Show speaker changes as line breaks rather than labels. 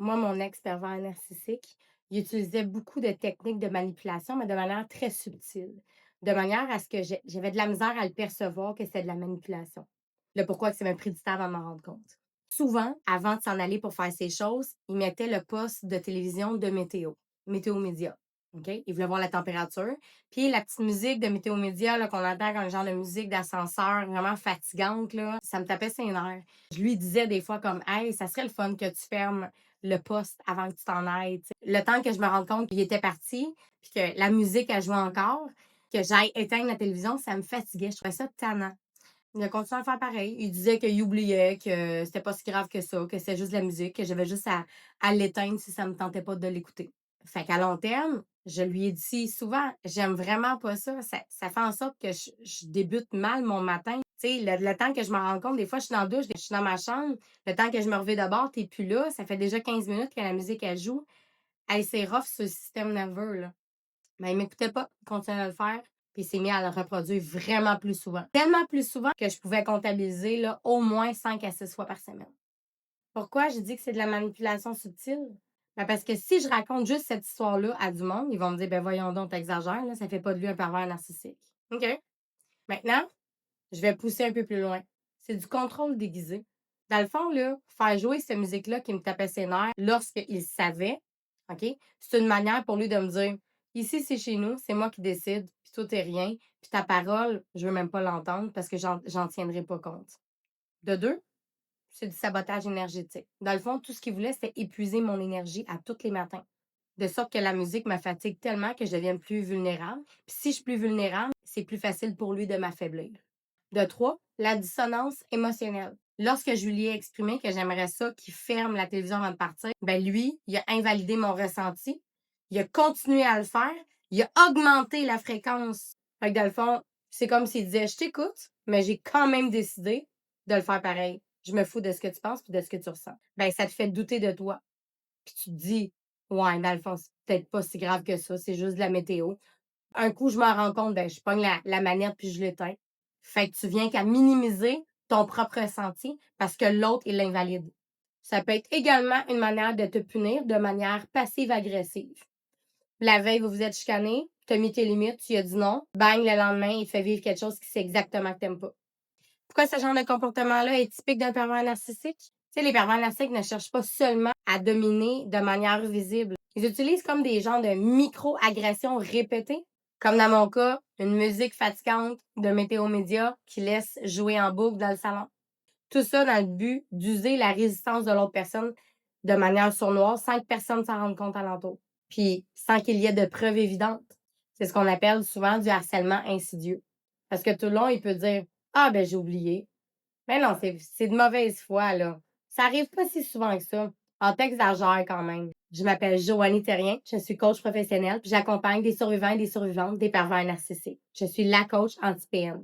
Moi, mon ex-pervers narcissique, il utilisait beaucoup de techniques de manipulation, mais de manière très subtile, de manière à ce que j'avais de la misère à le percevoir que c'était de la manipulation. Le pourquoi que ça m'a pris du temps avant de m'en rendre compte. Souvent, avant de s'en aller pour faire ces choses, il mettait le poste de télévision de météo, Météo Média. OK? Il voulait voir la température. Puis la petite musique de Météo Média là, qu'on entend comme un genre de musique d'ascenseur vraiment fatigante, là, ça me tapait ses nerfs. Je lui disais des fois comme Hey, ça serait le fun que tu fermes le poste avant que tu t'en ailles. T'sais. Le temps que je me rende compte qu'il était parti, puis que la musique, elle jouait encore, que j'aille éteindre la télévision, ça me fatiguait. Je trouvais ça tannant. Il a continué à faire pareil. Il disait qu'il oubliait, que c'était pas si grave que ça, que c'était juste de la musique, que j'avais juste à l'éteindre si ça me tentait pas de l'écouter. Fait qu'à long terme, je lui ai dit souvent, j'aime vraiment pas ça. Ça fait en sorte que je débute mal mon matin. Tu sais, le temps que je me rends compte, des fois, je suis dans la douche, je suis dans ma chambre, le temps que je me reviens d'abord, t'es plus là, ça fait déjà 15 minutes que la musique, elle joue. Hey, c'est rough sur le système nerveux, là. Mais il m'écoutait pas, il continuait à le faire, puis il s'est mis à le reproduire vraiment plus souvent. Tellement plus souvent que je pouvais comptabiliser là, au moins 5 à 6 fois par semaine. Pourquoi je dis que c'est de la manipulation subtile? Ben parce que si je raconte juste cette histoire-là à du monde, ils vont me dire, ben voyons donc, t'exagères, là, ça fait pas de lui un pervers narcissique. OK. Maintenant, je vais pousser un peu plus loin. C'est du contrôle déguisé. Dans le fond, là, faire jouer cette musique-là qui me tapait ses nerfs lorsqu'il savait, OK? C'est une manière pour lui de me dire ici, c'est chez nous, c'est moi qui décide, puis toi, t'es rien, puis ta parole, je veux même pas l'entendre parce que j'en tiendrai pas compte. De deux, c'est du sabotage énergétique. Dans le fond, tout ce qu'il voulait, c'était épuiser mon énergie à tous les matins. De sorte que la musique me fatigue tellement que je devienne plus vulnérable. Puis si je suis plus vulnérable, c'est plus facile pour lui de m'affaiblir. De trois, la dissonance émotionnelle. Lorsque je lui ai exprimé que j'aimerais ça qu'il ferme la télévision avant de partir, ben lui, il a invalidé mon ressenti. Il a continué à le faire. Il a augmenté la fréquence. Fait que dans le fond, c'est comme s'il disait, je t'écoute, mais j'ai quand même décidé de le faire pareil. Je me fous de ce que tu penses et de ce que tu ressens. Ben, ça te fait douter de toi. Puis tu te dis, ouais, dans le fond, c'est peut-être pas si grave que ça. C'est juste de la météo. Un coup, je m'en rends compte, ben, je pogne la manette puis je l'éteins. Fait que tu viens qu'à minimiser ton propre ressenti parce que l'autre, il l'invalide. Ça peut être également une manière de te punir de manière passive-agressive. La veille, vous vous êtes chicané, tu as mis tes limites, tu lui as dit non. Bang, le lendemain, il fait vivre quelque chose qui sait exactement que t'aimes pas. Pourquoi ce genre de comportement-là est typique d'un pervers narcissique? Tu sais, les pervers narcissiques ne cherchent pas seulement à dominer de manière visible. Ils utilisent comme des genres de micro-agressions répétées, comme dans mon cas, une musique fatigante de Météo Média qui laisse jouer en boucle dans le salon. Tout ça dans le but d'user la résistance de l'autre personne de manière sournoise sans que personne s'en rende compte alentour. Puis sans qu'il y ait de preuves évidentes. C'est ce qu'on appelle souvent du harcèlement insidieux. Parce que tout le long, il peut dire ah, ben, j'ai oublié. Mais non, c'est de mauvaise foi, là. Ça arrive pas si souvent que ça. En t'exagères quand même. Je m'appelle Joanie Terrien, je suis coach professionnelle, puis j'accompagne des survivants et des survivantes des pervers narcissiques. Je suis la coach anti-PN.